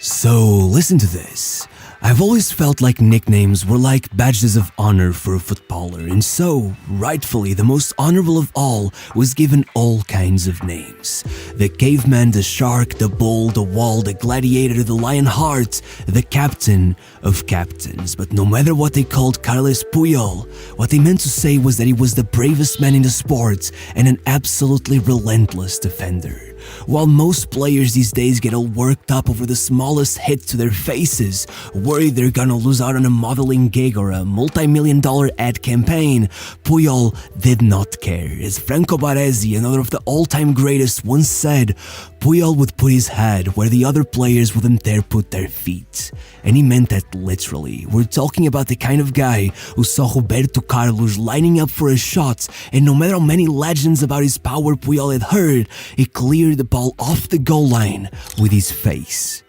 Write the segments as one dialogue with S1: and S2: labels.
S1: So, listen to this. I've always felt like nicknames were like badges of honor for a footballer, and so, rightfully, the most honorable of all was given all kinds of names. The caveman, the shark, the bull, the wall, the gladiator, the lion heart, the captain of captains. But no matter what they called Carles Puyol, what they meant to say was that he was the bravest man in the sport and an absolutely relentless defender. While most players these days get all worked up over the smallest hit to their faces, worried they're gonna lose out on a modeling gig or a multi-million-dollar ad campaign, Puyol did not care. As Franco Baresi, another of the all-time greatest, once said, Puyol would put his head where the other players wouldn't dare put their feet. And he meant that literally. We're talking about the kind of guy who saw Roberto Carlos lining up for a shot, and no matter how many legends about his power Puyol had heard, he cleared the ball off the goal line with his face.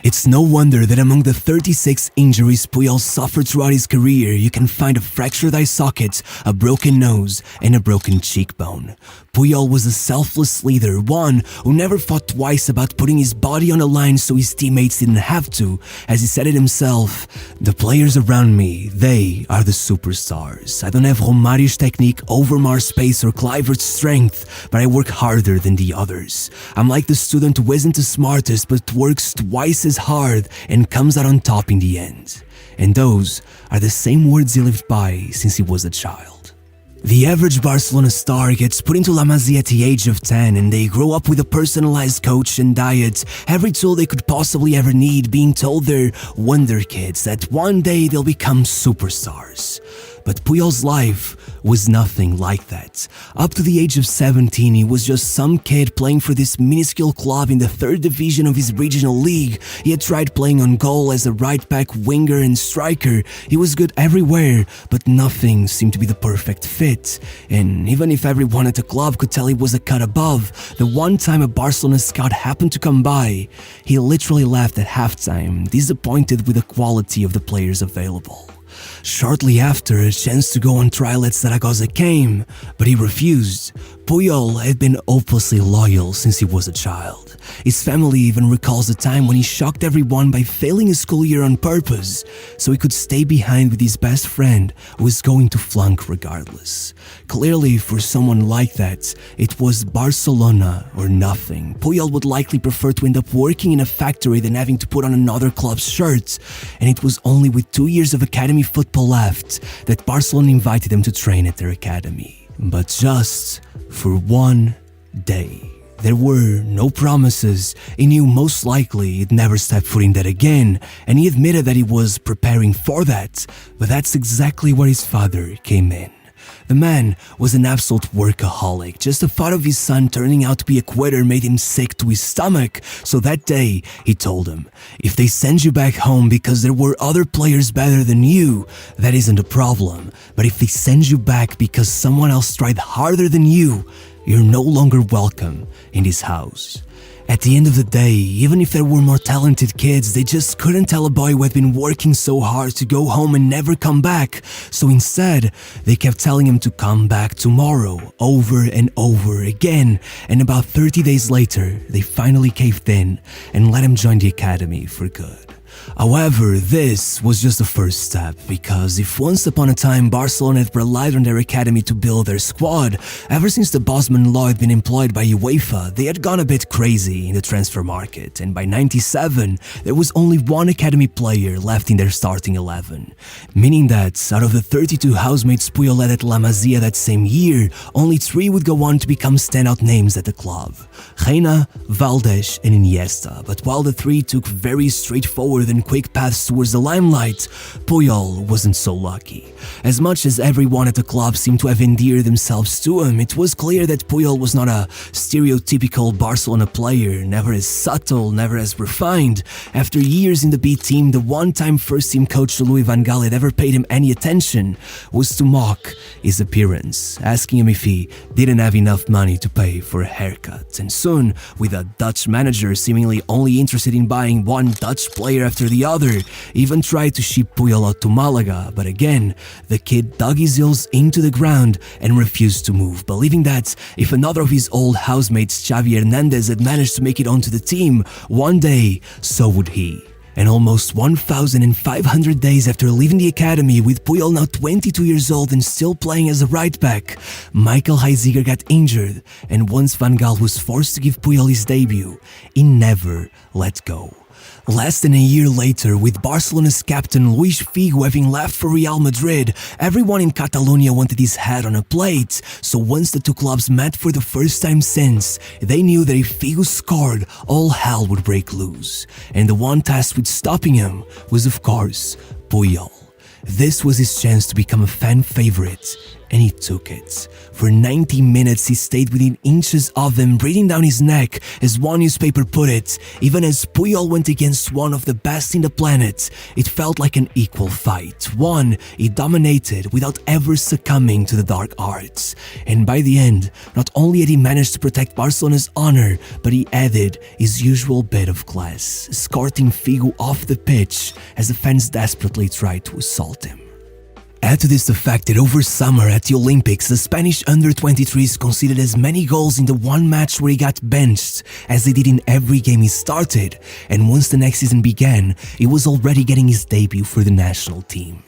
S1: It's no wonder that among the 36 injuries Puyol suffered throughout his career, you can find a fractured eye socket, a broken nose, and a broken cheekbone. Puyol was a selfless leader, one who never thought twice about putting his body on the line so his teammates didn't have to. As he said it himself, "The players around me, they are the superstars. I don't have Romário's technique, Overmar's pace, or Kluivert's strength, but I work harder than the others. I'm like the student who isn't the smartest but works twice as hard and comes out on top in the end." And those are the same words he lived by since he was a child. The average Barcelona star gets put into La Masia at the age of 10 and they grow up with a personalized coach and diet, every tool they could possibly ever need, being told they're wonder kids, that one day they'll become superstars. But Puyol's life was nothing like that. Up to the age of 17, he was just some kid playing for this minuscule club in the 3rd division of his regional league. He had tried playing on goal as a right-back, winger, and striker. He was good everywhere, but nothing seemed to be the perfect fit. And even if everyone at the club could tell he was a cut above, the one time a Barcelona scout happened to come by, he literally left at halftime, disappointed with the quality of the players available. Shortly after, a chance to go on trial at Zaragoza came, but he refused. Puyol had been hopelessly loyal since he was a child. His family even recalls the time when he shocked everyone by failing his school year on purpose, so he could stay behind with his best friend who was going to flunk regardless. Clearly, for someone like that, it was Barcelona or nothing. Puyol would likely prefer to end up working in a factory than having to put on another club's shirt, and it was only with 2 years of academy football left that Barcelona invited him to train at their academy. But just for one day. There were no promises. He knew most likely he'd never step foot in that again, and he admitted that he was preparing for that, but that's exactly where his father came in. The man was an absolute workaholic. Just the thought of his son turning out to be a quitter made him sick to his stomach. So that day, he told him, "If they send you back home because there were other players better than you, that isn't a problem. But if they send you back because someone else tried harder than you, you're no longer welcome in this house." At the end of the day, even if there were more talented kids, they just couldn't tell a boy who had been working so hard to go home and never come back. So instead, they kept telling him to come back tomorrow, over and over again. And about 30 days later, they finally caved in and let him join the academy for good. However, this was just the first step, because if once upon a time Barcelona had relied on their academy to build their squad, ever since the Bosman law had been employed by UEFA, they had gone a bit crazy in the transfer market, and by 97, there was only one academy player left in their starting 11. Meaning that, out of the 32 housemates Puyol led at La Masia that same year, only 3 would go on to become standout names at the club: Reina, Valdés, and Iniesta. But while the 3 took very straightforward and quick paths towards the limelight, Puyol wasn't so lucky. As much as everyone at the club seemed to have endeared themselves to him, it was clear that Puyol was not a stereotypical Barcelona player, never as subtle, never as refined. After years in the B team, the one-time first-team coach Louis van Gaal had ever paid him any attention was to mock his appearance, asking him if he didn't have enough money to pay for a haircut. And soon, with a Dutch manager seemingly only interested in buying one Dutch player after the other, even tried to ship Puyol out to Malaga, but again, the kid dug his heels into the ground and refused to move, believing that if another of his old housemates, Xavi Hernandez, had managed to make it onto the team, one day, so would he. And almost 1,500 days after leaving the academy, with Puyol now 22 years old and still playing as a right back, Michael Heiziger got injured, and once Van Gaal was forced to give Puyol his debut, he never let go. Less than a year later, with Barcelona's captain Luis Figo having left for Real Madrid, everyone in Catalonia wanted his head on a plate, so once the two clubs met for the first time since, they knew that if Figo scored, all hell would break loose. And the one tasked with stopping him was, of course, Puyol. This was his chance to become a fan favorite, and he took it. For 90 minutes he stayed within inches of him, breathing down his neck, as one newspaper put it. Even as Puyol went against one of the best in the planet, it felt like an equal fight, one he dominated without ever succumbing to the dark arts. And by the end, not only had he managed to protect Barcelona's honor, but he added his usual bit of class, escorting Figo off the pitch as the fans desperately tried to assault him. Add to this the fact that over summer at the Olympics, the Spanish under-23s conceded as many goals in the one match where he got benched as they did in every game he started, and once the next season began, he was already getting his debut for the national team.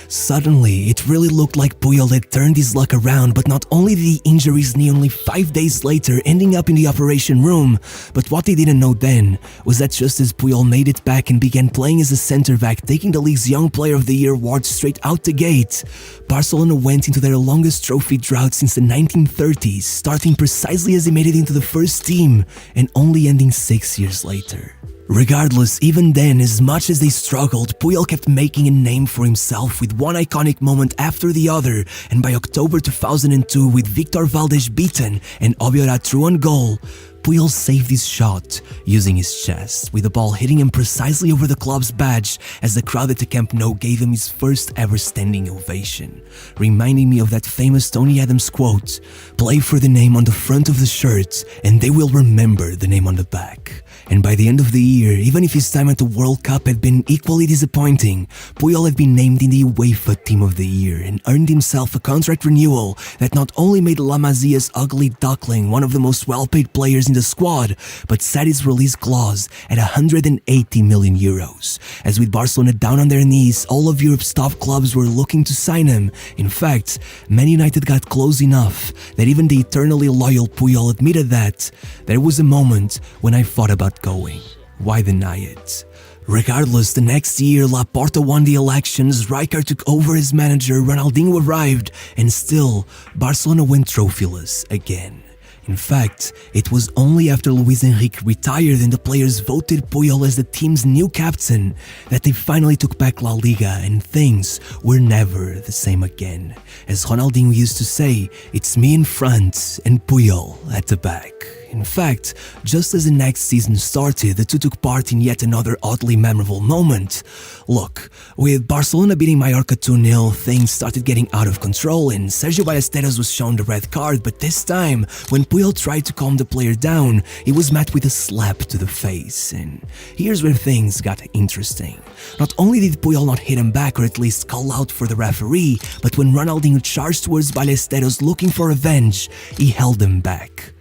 S1: Suddenly, it really looked like Puyol had turned his luck around, but not only did he injure his knee only 5 days later, ending up in the operation room, but what they didn't know then was that just as Puyol made it back and began playing as a centre-back, taking the league's Young Player of the Year award straight out the gate, Barcelona went into their longest trophy drought since the 1930s, starting precisely as they made it into the first team and only ending 6 years later. Regardless, even then, as much as they struggled, Puyol kept making a name for himself with one iconic moment after the other, and by October 2002, with Victor Valdés beaten and Obiorat through on goal, Puyol saved his shot using his chest, with the ball hitting him precisely over the club's badge as the crowd at the Camp Nou gave him his first ever standing ovation, reminding me of that famous Tony Adams quote, "Play for the name on the front of the shirt and they will remember the name on the back." And by the end of the year, even if his time at the World Cup had been equally disappointing, Puyol had been named in the UEFA Team of the Year and earned himself a contract renewal that not only made La Masia's ugly duckling one of the most well-paid players in the squad, but set his release clause at 180 million euros. As with Barcelona down on their knees, all of Europe's top clubs were looking to sign him. In fact, Man United got close enough that even the eternally loyal Puyol admitted that there was a moment when I thought about going. Why deny it? Regardless, the next year, Laporta won the elections, Rijkaard took over as manager, Ronaldinho arrived, and still, Barcelona went trophyless again. In fact, it was only after Luis Enrique retired and the players voted Puyol as the team's new captain that they finally took back La Liga, and things were never the same again. As Ronaldinho used to say, it's me in front and Puyol at the back. In fact, just as the next season started, the two took part in yet another oddly memorable moment. Look, with Barcelona beating Mallorca 2-0, things started getting out of control and Sergio Ballesteros was shown the red card, but this time, when Puyol tried to calm the player down, he was met with a slap to the face. And here's where things got interesting. Not only did Puyol not hit him back or at least call out for the referee, but when Ronaldinho charged towards Ballesteros looking for revenge, he held him back.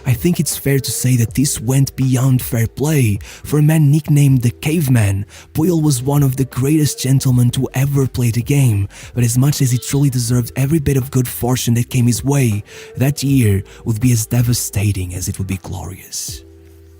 S1: I think it's fair to say that this went beyond fair play. For a man nicknamed the Caveman, Puyol was one of the greatest gentlemen to ever play the game, but as much as he truly deserved every bit of good fortune that came his way, that year would be as devastating as it would be glorious.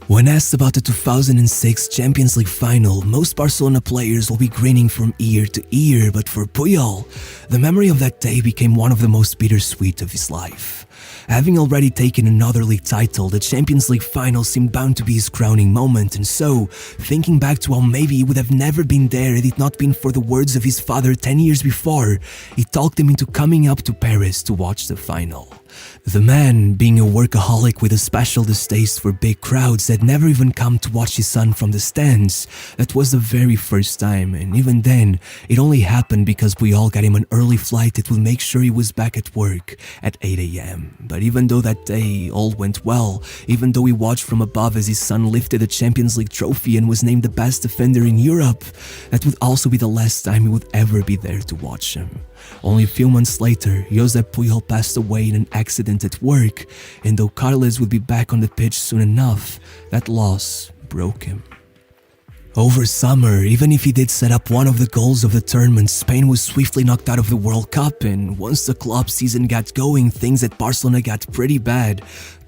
S1: When asked about the 2006 Champions League final, most Barcelona players will be grinning from ear to ear, but for Puyol, the memory of that day became one of the most bittersweet of his life. Having already taken another league title, the Champions League final seemed bound to be his crowning moment, and so, thinking back to how maybe he would have never been there had it not been for the words of his father 10 years before, he talked him into coming up to Paris to watch the final. The man, being a workaholic with a special distaste for big crowds, had never even come to watch his son from the stands. That was the very first time, and even then, it only happened because Puyol got him an early flight that would make sure he was back at work at 8 a.m. him. But even though that day all went well, even though he watched from above as his son lifted the Champions League trophy and was named the best defender in Europe, that would also be the last time he would ever be there to watch him. Only a few months later, Josep Puyol passed away in an accident at work, and though Carles would be back on the pitch soon enough, that loss broke him. Over summer, even if he did set up one of the goals of the tournament, Spain was swiftly knocked out of the World Cup, and once the club season got going, things at Barcelona got pretty bad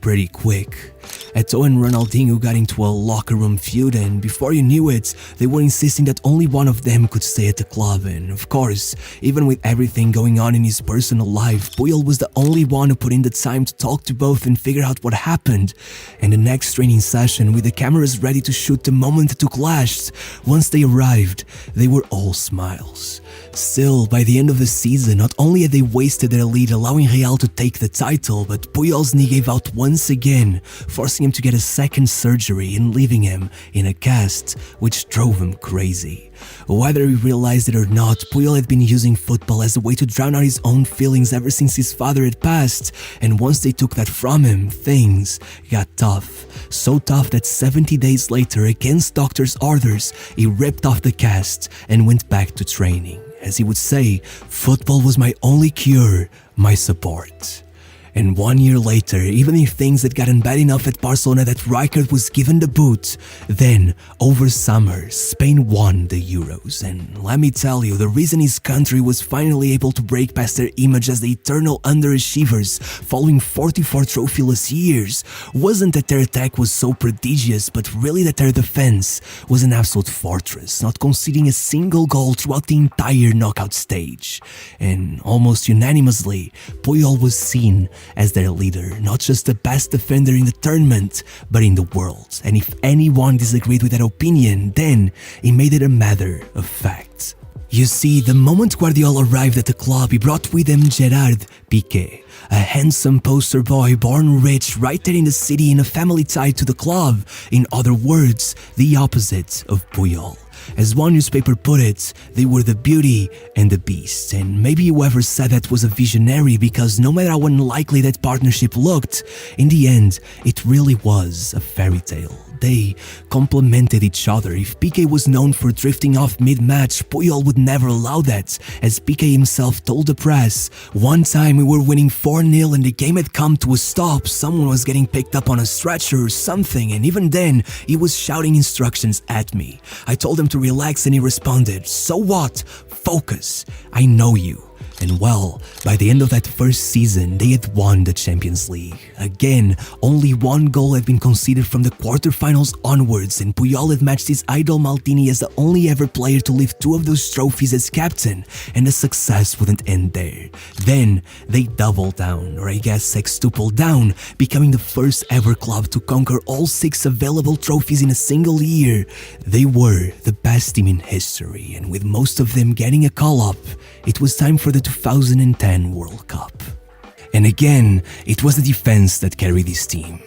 S1: pretty quick. Eto'o and Ronaldinho got into a locker room feud, and before you knew it, they were insisting that only one of them could stay at the club. And of course, even with everything going on in his personal life, Puyol was the only one who put in the time to talk to both and figure out what happened. And the next training session, with the cameras ready to shoot the moment the two clashed, once they arrived, they were all smiles. Still, by the end of the season, not only had they wasted their lead allowing Real to take the title, but Puyol's knee gave out once again, forcing him to get a second surgery and leaving him in a cast, which drove him crazy. Whether he realized it or not, Puyol had been using football as a way to drown out his own feelings ever since his father had passed, and once they took that from him, things got tough. So tough that 70 days later, against doctor's orders, he ripped off the cast and went back to training. As he would say, football was my only cure, my support. And 1 year later, even if things had gotten bad enough at Barcelona that Rijkaard was given the boot, then, over summer, Spain won the Euros. And let me tell you, the reason his country was finally able to break past their image as the eternal underachievers following 44 trophyless years wasn't that their attack was so prodigious, but really that their defense was an absolute fortress, not conceding a single goal throughout the entire knockout stage. And almost unanimously, Puyol was seen as their leader, not just the best defender in the tournament, but in the world. And if anyone disagreed with that opinion, then he made it a matter of fact. You see, the moment Guardiola arrived at the club, he brought with him Gerard Piqué, a handsome poster boy born rich right there in the city in a family tied to the club. In other words, the opposite of Puyol. As one newspaper put it, they were the beauty and the beast. And maybe whoever said that was a visionary, because no matter how unlikely that partnership looked, in the end, it really was a fairy tale. They complemented each other. If Piqué was known for drifting off mid-match, Puyol would never allow that. As Piqué himself told the press, "One time we were winning 4-0 and the game had come to a stop. Someone was getting picked up on a stretcher or something, and even then, he was shouting instructions at me. I told him to relax and he responded, 'So what? Focus. I know you.'" And well, by the end of that first season, they had won the Champions League. Again, only one goal had been conceded from the quarterfinals onwards, and Puyol had matched his idol Maldini as the only ever player to lift two of those trophies as captain, and the success wouldn't end there. Then, they doubled down, or I guess sextupled down, becoming the first ever club to conquer all 6 available trophies in a single year. They were the best team in history, and with most of them getting a call-up, it was time for the 2010 World Cup. And again, it was the defense that carried this team.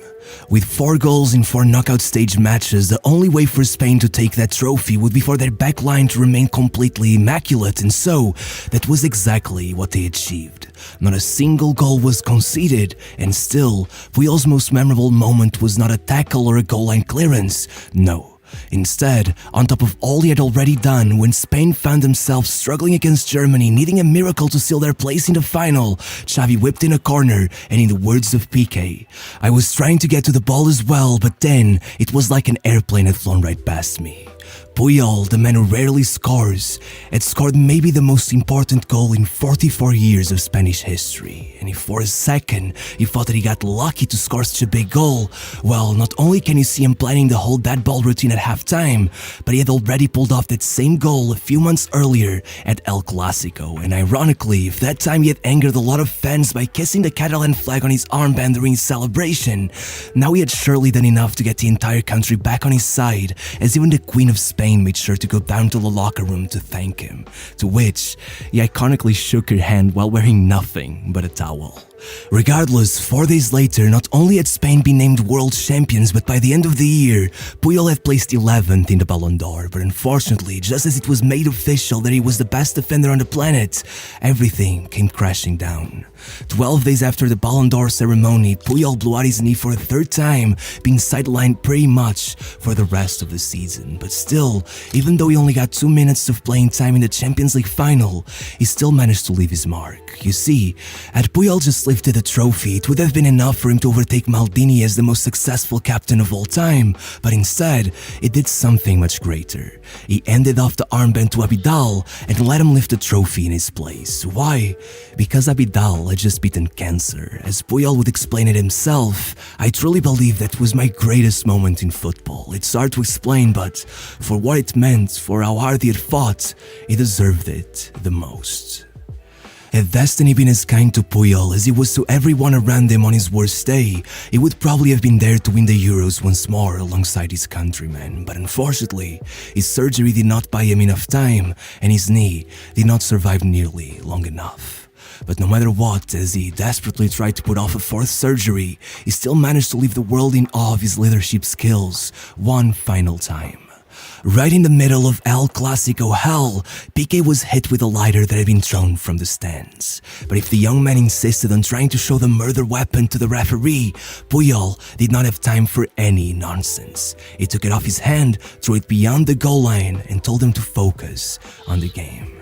S1: With 4 goals in 4 knockout stage matches, the only way for Spain to take that trophy would be for their backline to remain completely immaculate, and so that was exactly what they achieved. Not a single goal was conceded, and still, Puyol's most memorable moment was not a tackle or a goal line clearance. No. Instead, on top of all he had already done, when Spain found themselves struggling against Germany, needing a miracle to seal their place in the final, Xavi whipped in a corner, and in the words of Piqué, "I was trying to get to the ball as well, but then it was like an airplane had flown right past me." Puyol, the man who rarely scores, had scored maybe the most important goal in 44 years of Spanish history. And if for a second you thought that he got lucky to score such a big goal, well, not only can you see him planning the whole dead ball routine at halftime, but he had already pulled off that same goal a few months earlier at El Clasico. And ironically, if that time he had angered a lot of fans by kissing the Catalan flag on his armband during his celebration, now he had surely done enough to get the entire country back on his side, as even the Queen of Spain made sure to go down to the locker room to thank him, to which he iconically shook her hand while wearing nothing but a towel. Regardless, 4 days later, not only had Spain been named world champions, but by the end of the year, Puyol had placed 11th in the Ballon d'Or. But unfortunately, just as it was made official that he was the best defender on the planet, everything came crashing down. 12 days after the Ballon d'Or ceremony, Puyol blew out his knee for a 3rd time, being sidelined pretty much for the rest of the season. But still, even though he only got 2 minutes of playing time in the Champions League final, he still managed to leave his mark. You see, had Puyol just lifted the trophy, it would have been enough for him to overtake Maldini as the most successful captain of all time, but instead, it did something much greater. He handed off the armband to Abidal and let him lift the trophy in his place. Why? Because Abidal had just beaten cancer. As Puyol would explain it himself, I truly believe that was my greatest moment in football. It's hard to explain, but for what it meant, for how hard he had fought, he deserved it the most. Had destiny been as kind to Puyol as he was to everyone around him on his worst day, he would probably have been there to win the Euros once more alongside his countrymen. But unfortunately, his surgery did not buy him enough time, and his knee did not survive nearly long enough. But no matter what, as he desperately tried to put off a 4th surgery, he still managed to leave the world in awe of his leadership skills one final time. Right in the middle of El Clasico hell, Piqué was hit with a lighter that had been thrown from the stands. But if the young man insisted on trying to show the murder weapon to the referee, Puyol did not have time for any nonsense. He took it off his hand, threw it beyond the goal line, and told him to focus on the game.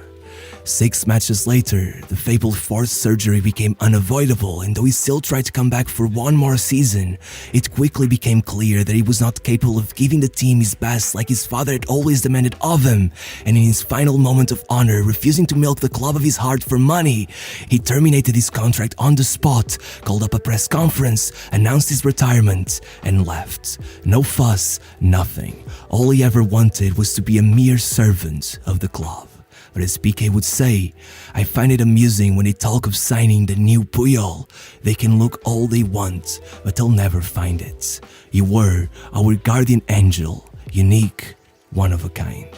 S1: 6 matches later, the fabled 4th surgery became unavoidable, and though he still tried to come back for one more season, it quickly became clear that he was not capable of giving the team his best like his father had always demanded of him, and in his final moment of honor, refusing to milk the club of his heart for money, he terminated his contract on the spot, called up a press conference, announced his retirement, and left. No fuss, nothing. All he ever wanted was to be a mere servant of the club. But as Piqué would say, I find it amusing when they talk of signing the new Puyol. They can look all they want, but they'll never find it. You were our guardian angel, unique, one of a kind.